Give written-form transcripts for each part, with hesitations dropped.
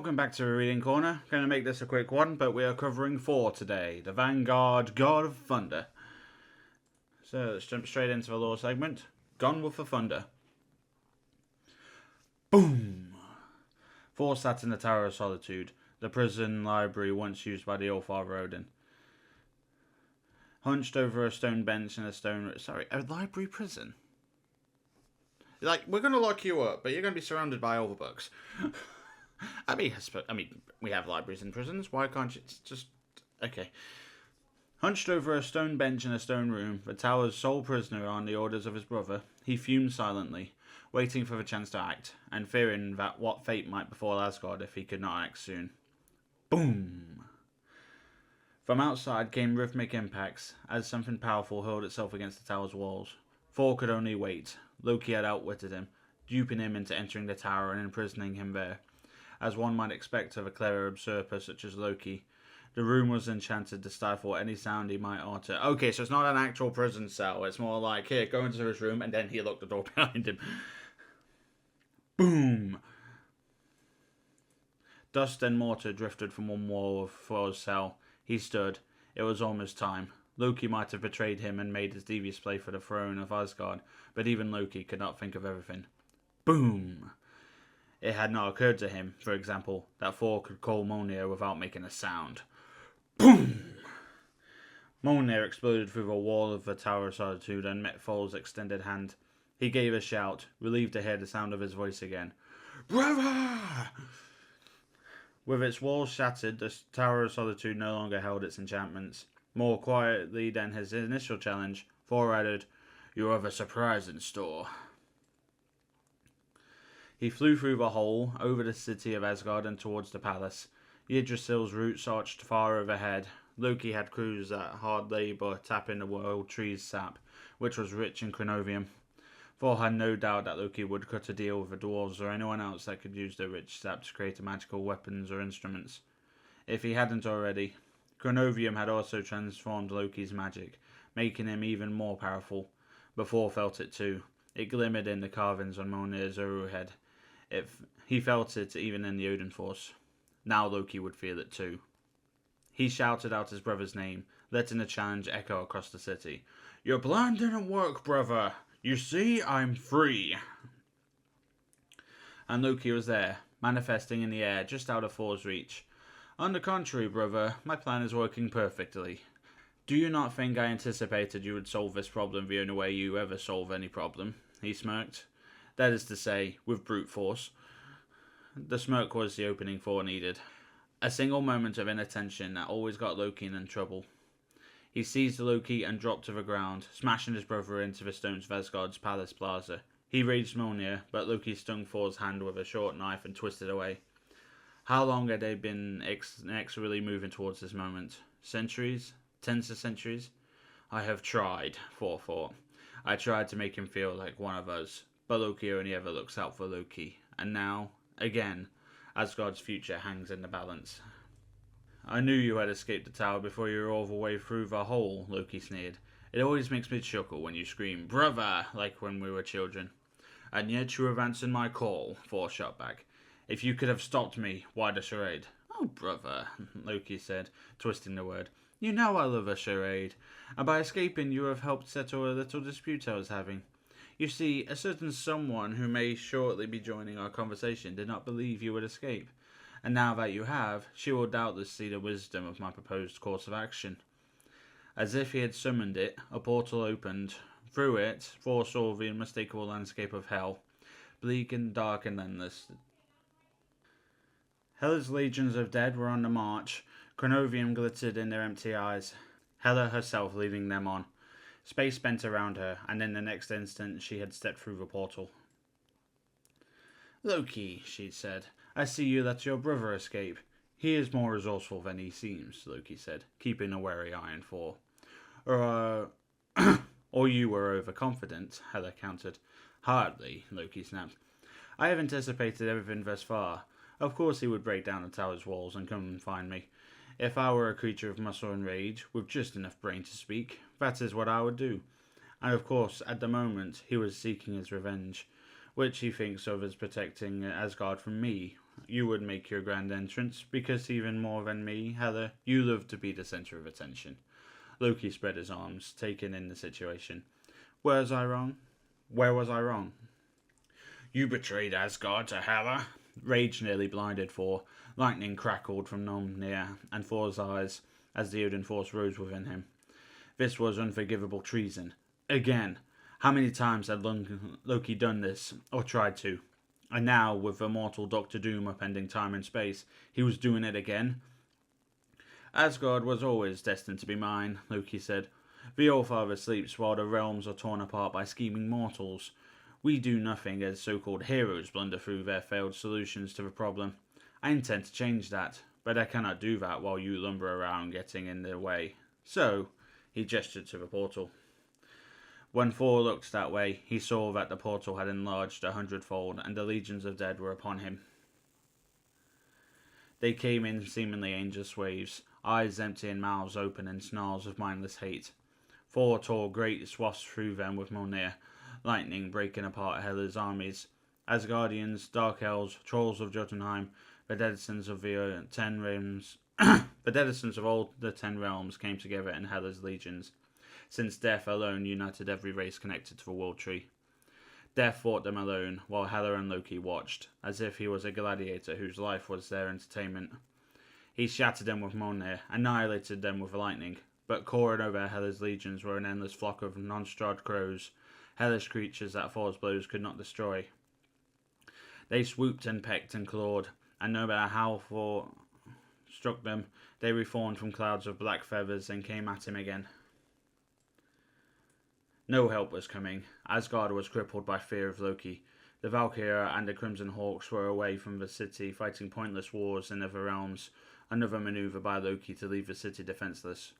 welcome back to Reading Corner. Going to make this a quick one, but we are covering Thor today, the Vanguard God of Thunder. So let's jump straight into the lore segment. Gone with the Thunder. Boom! Thor sat in the Tower of Solitude, the prison library once used by the All-Father Odin. Hunched over a stone bench in a library prison? Like, we're going to lock you up, but you're going to be surrounded by all the books. I mean, we have libraries in prisons. Why can't you just... Okay. Hunched over a stone bench in a stone room, the tower's sole prisoner on the orders of his brother, he fumed silently, waiting for the chance to act, and fearing that what fate might befall Asgard if he could not act soon. Boom! From outside came rhythmic impacts, as something powerful hurled itself against the tower's walls. Thor could only wait. Loki had outwitted him, duping him into entering the tower and imprisoning him there. As one might expect of a clever usurper such as Loki, the room was enchanted to stifle any sound he might utter. Okay, so it's not an actual prison cell. It's more like, here, go into his room, and then he locked the door behind him. Boom! Dust and mortar drifted from one wall of Thor's cell. He stood. It was almost time. Loki might have betrayed him and made his devious play for the throne of Asgard, but even Loki could not think of everything. Boom! It had not occurred to him, for example, that Thor could call Mjolnir without making a sound. Boom! Mjolnir exploded through the wall of the Tower of Solitude and met Thor's extended hand. He gave a shout, relieved to hear the sound of his voice again. Brother! With its walls shattered, the Tower of Solitude no longer held its enchantments. More quietly than his initial challenge, Thor added, "You have a surprise in store." He flew through the hole, over the city of Asgard and towards the palace. Yggdrasil's roots arched far overhead. Loki had crews at hard labour tapping the world tree's sap, which was rich in crinovium. Thor had no doubt that Loki would cut a deal with the dwarves or anyone else that could use the rich sap to create magical weapons or instruments. If he hadn't already, crinovium had also transformed Loki's magic, making him even more powerful. But Thor felt it too. It glimmered in the carvings on Mjolnir's arrowhead. He felt it even in the Odin Force. Now Loki would feel it too. He shouted out his brother's name, letting the challenge echo across the city. "Your plan didn't work, brother. You see, I'm free." And Loki was there, manifesting in the air just out of Thor's reach. "On the contrary, brother, my plan is working perfectly. Do you not think I anticipated you would solve this problem the only way you ever solve any problem?" he smirked. That is to say, with brute force. The smirk was the opening Thor needed. A single moment of inattention that always got Loki in trouble. He seized Loki and dropped to the ground, smashing his brother into the stones of Asgard's palace plaza. He raised Mjolnir, but Loki stung Thor's hand with a short knife and twisted away. How long had they been inexorably moving towards this moment? Centuries? Tens of centuries? "I have tried," Thor thought. "I tried to make him feel like one of us. But Loki only ever looks out for Loki. And now, again, Asgard's future hangs in the balance." "I knew you had escaped the tower before you were all the way through the hole," Loki sneered. "It always makes me chuckle when you scream, 'Brother!' like when we were children." "And yet you have answered my call," Thor shot back. "If you could have stopped me, why the charade?" "Oh, brother," Loki said, twisting the word. "You know I love a charade. And by escaping you have helped settle a little dispute I was having. You see, a certain someone who may shortly be joining our conversation did not believe you would escape. And now that you have, she will doubtless see the wisdom of my proposed course of action." As if he had summoned it, a portal opened. Through it, Thor saw the unmistakable landscape of Hell, bleak and dark and endless. Hela's legions of dead were on the march. Crinovium glittered in their empty eyes. Hela herself leading them on. Space bent around her, and in the next instant she had stepped through the portal. "Loki," she said, "I see you let your brother escape." "He is more resourceful than he seems," Loki said, keeping a wary eye on Thor. Or you were overconfident," Hela countered. "Hardly," Loki snapped. "I have anticipated everything thus far. Of course he would break down the tower's walls and come and find me. If I were a creature of muscle and rage, with just enough brain to speak, that is what I would do. And of course, at the moment, he was seeking his revenge, which he thinks of as protecting Asgard from me, you would make your grand entrance, because even more than me, Hela, you love to be the centre of attention. Loki spread his arms, taking in the situation. Where was I wrong? Where was I wrong? You betrayed Asgard to Hela. Rage nearly blinded Thor. Lightning crackled from Mjolnir and Thor's eyes as the Odin force rose within him. This was unforgivable treason. Again. How many times had Loki done this, or tried to? And now, with the mortal Doctor Doom upending time and space, he was doing it again? Asgard was always destined to be mine, Loki said. The Allfather sleeps while the realms are torn apart by scheming mortals. We do nothing as so-called heroes blunder through their failed solutions to the problem. I intend to change that, but I cannot do that while you lumber around getting in the way. So, he gestured to the portal. When Thor looked that way, he saw that the portal had enlarged 100-fold, and the legions of dead were upon him. They came in seemingly aimless waves, eyes empty and mouths open in snarls of mindless hate. Thor tore great swaths through them with Mjolnir, lightning breaking apart Hela's armies. Asgardians, Dark Elves, Trolls of Jotunheim, the denizens of the 10 realms, the denizens of all the 10 realms came together in Hela's legions, since death alone united every race connected to the World Tree. Death fought them alone, while Hela and Loki watched, as if he was a gladiator whose life was their entertainment. He shattered them with Mjolnir, annihilated them with lightning, but cawing over Hela's legions were an endless flock of non-strad crows, hellish creatures that Thor's blows could not destroy. They swooped and pecked and clawed, and no matter how Thor struck them, they reformed from clouds of black feathers and came at him again. No help was coming. Asgard was crippled by fear of Loki. The Valkyrie and the Crimson Hawks were away from the city, fighting pointless wars in other realms, another maneuver by Loki to leave the city defenseless.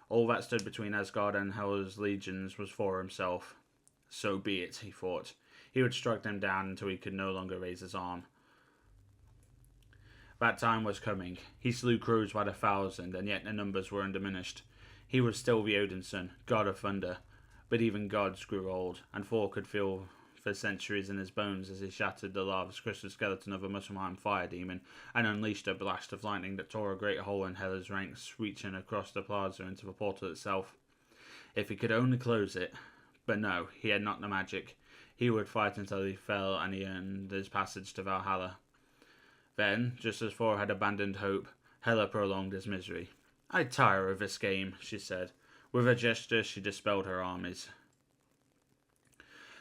All that stood between Asgard and Hela's legions was Thor himself. So be it, he thought. He would strike them down until he could no longer raise his arm. That time was coming. He slew crows by the 1,000, and yet the numbers were undiminished. He was still the Odin's son, god of thunder. But even gods grew old, and Thor could feel the centuries in his bones as he shattered the larva's crystal skeleton of a Muspelheim fire demon and unleashed a blast of lightning that tore a great hole in Hela's ranks, reaching across the plaza into the portal itself. If he could only close it. But no, he had not the magic. He would fight until he fell and he earned his passage to Valhalla. Then, just as Thor had abandoned hope, Hela prolonged his misery. I tire of this game, she said. With a gesture, she dispelled her armies.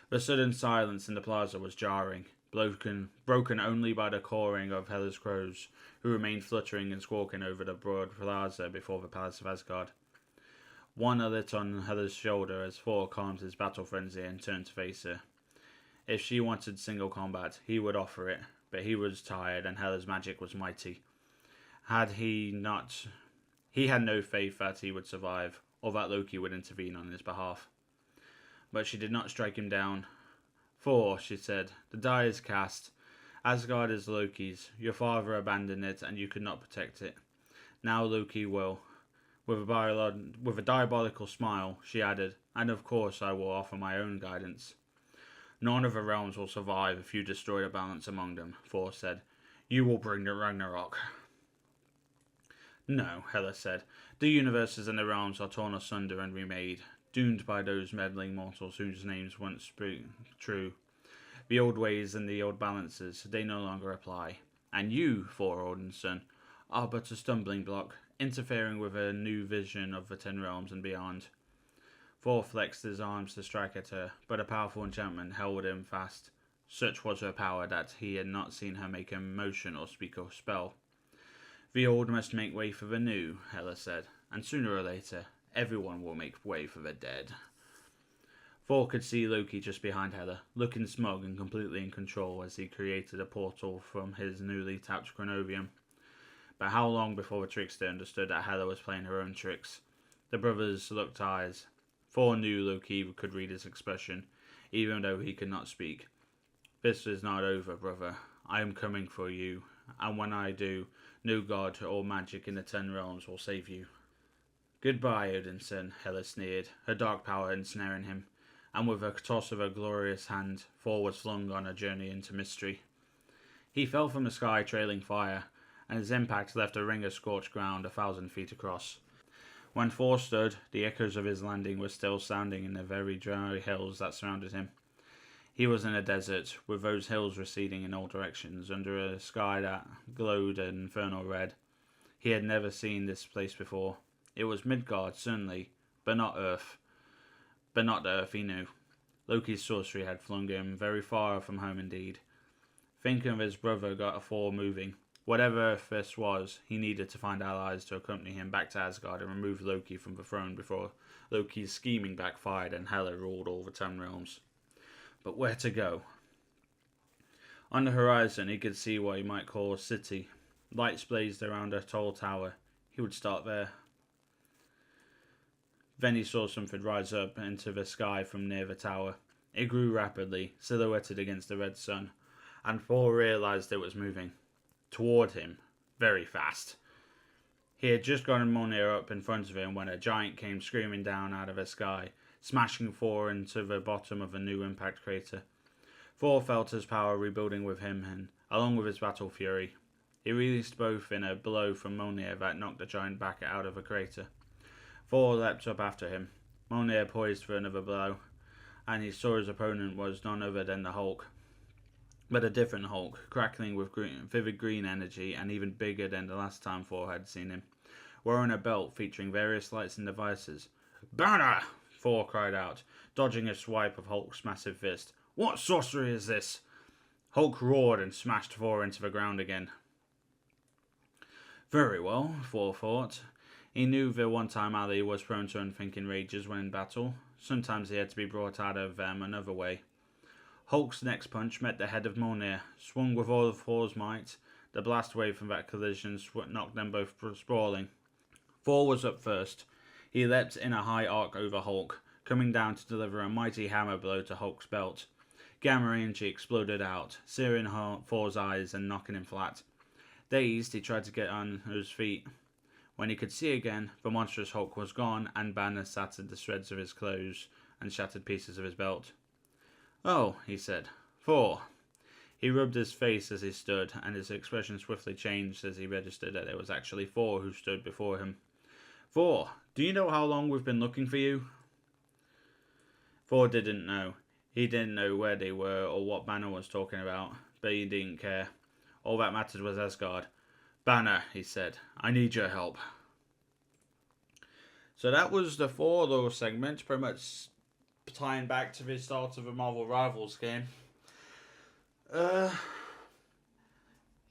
The sudden silence in the plaza was jarring, broken only by the cawing of Hela's crows, who remained fluttering and squawking over the broad plaza before the palace of Asgard. One lit on Hela's shoulder as Thor calmed his battle frenzy and turned to face her. If she wanted single combat, he would offer it, but he was tired and Hela's magic was mighty. He had no faith that he would survive, or that Loki would intervene on his behalf. But she did not strike him down. Thor, she said, the die is cast. Asgard is Loki's. Your father abandoned it, and you could not protect it. Now Loki will. With a diabolical smile, she added, and of course I will offer my own guidance. None of the realms will survive if you destroy the balance among them, Thor said. You will bring the Ragnarok. No, Hela said. The universes and the realms are torn asunder and remade, doomed by those meddling mortals whose names once spoke true. The old ways and the old balances, they no longer apply. And you, Thor Odin's son, are but a stumbling block, interfering with a new vision of the 10 realms and beyond. Thor flexed his arms to strike at her, but a powerful enchantment held him fast. Such was her power that he had not seen her make a motion or speak a spell. The old must make way for the new, Hela said, and sooner or later, everyone will make way for the dead. Thor could see Loki just behind Hela, looking smug and completely in control as he created a portal from his newly tapped chronovium. But how long before the trickster understood that Hela was playing her own tricks? The brothers locked eyes. Thor knew Loki could read his expression, even though he could not speak. This is not over, brother. I am coming for you, and when I do, no god or magic in the 10 realms will save you. Goodbye, Odin's son, Hela sneered, her dark power ensnaring him, and with a toss of her glorious hand, Thor was flung on a journey into mystery. He fell from the sky trailing fire, and his impact left a ring of scorched ground 1,000 feet across. When Thor stood, the echoes of his landing were still sounding in the very dry hills that surrounded him. He was in a desert, with those hills receding in all directions, under a sky that glowed an infernal red. He had never seen this place before. It was Midgard, certainly, but not Earth. But not the Earth he knew. Loki's sorcery had flung him very far from home indeed. Thinking of his brother got Thor moving. Whatever Earth this was, he needed to find allies to accompany him back to Asgard and remove Loki from the throne before Loki's scheming backfired and Hela ruled all the 10 realms. But where to go? On the horizon, he could see what he might call a city. Lights blazed around a tall tower. He would start there. Then he saw something rise up into the sky from near the tower. It grew rapidly, silhouetted against the red sun, and Thor realized it was moving. Toward him, very fast. He had just gotten Mjolnir up in front of him when a giant came screaming down out of the sky, smashing Thor into the bottom of a new impact crater. Thor felt his power rebuilding with him, and along with his battle fury. He released both in a blow from Mjolnir that knocked the giant back out of the crater. Thor leapt up after him. Mjolnir poised for another blow, and he saw his opponent was none other than the Hulk. But a different Hulk, crackling with vivid green energy and even bigger than the last time Thor had seen him, wearing a belt featuring various lights and devices. "Banner!" Thor cried out, dodging a swipe of Hulk's massive fist. "What sorcery is this?" Hulk roared and smashed Thor into the ground again. Very well, Thor thought. He knew the one-time ally was prone to unthinking rages when in battle. Sometimes he had to be brought out of them another way. Hulk's next punch met the head of Mjolnir, swung with all of Thor's might. The blast wave from that collision knocked them both sprawling. Thor was up first. He leapt in a high arc over Hulk, coming down to deliver a mighty hammer blow to Hulk's belt. Gamma energy exploded out, searing Thor's eyes and knocking him flat. Dazed, he tried to get on his feet. When he could see again, the monstrous Hulk was gone, and Banner sat in the shreds of his clothes and shattered pieces of his belt. "Oh," he said. "Thor." He rubbed his face as he stood, and his expression swiftly changed as he registered that it was actually Thor who stood before him. "Thor, do you know how long we've been looking for you?" Thor didn't know. He didn't know where they were or what Banner was talking about, but he didn't care. All that mattered was Asgard. "Banner," he said, "I need your help." So that was the Thor little segment, pretty much tying back to the start of the Marvel Rivals game.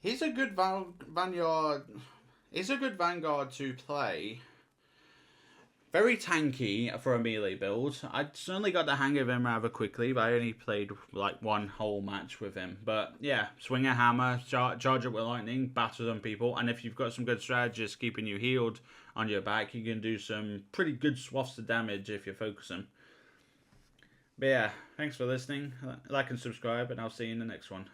He's a good Vanguard. He's a good Vanguard to play. Very tanky for a melee build. I certainly got the hang of him rather quickly, but I only played like one whole match with him. But yeah, swing a hammer, charge up with lightning, batter on people, and if you've got some good strategists keeping you healed on your back, you can do some pretty good swaths of damage if you focus them. But yeah, thanks for listening. Like and subscribe, and I'll see you in the next one.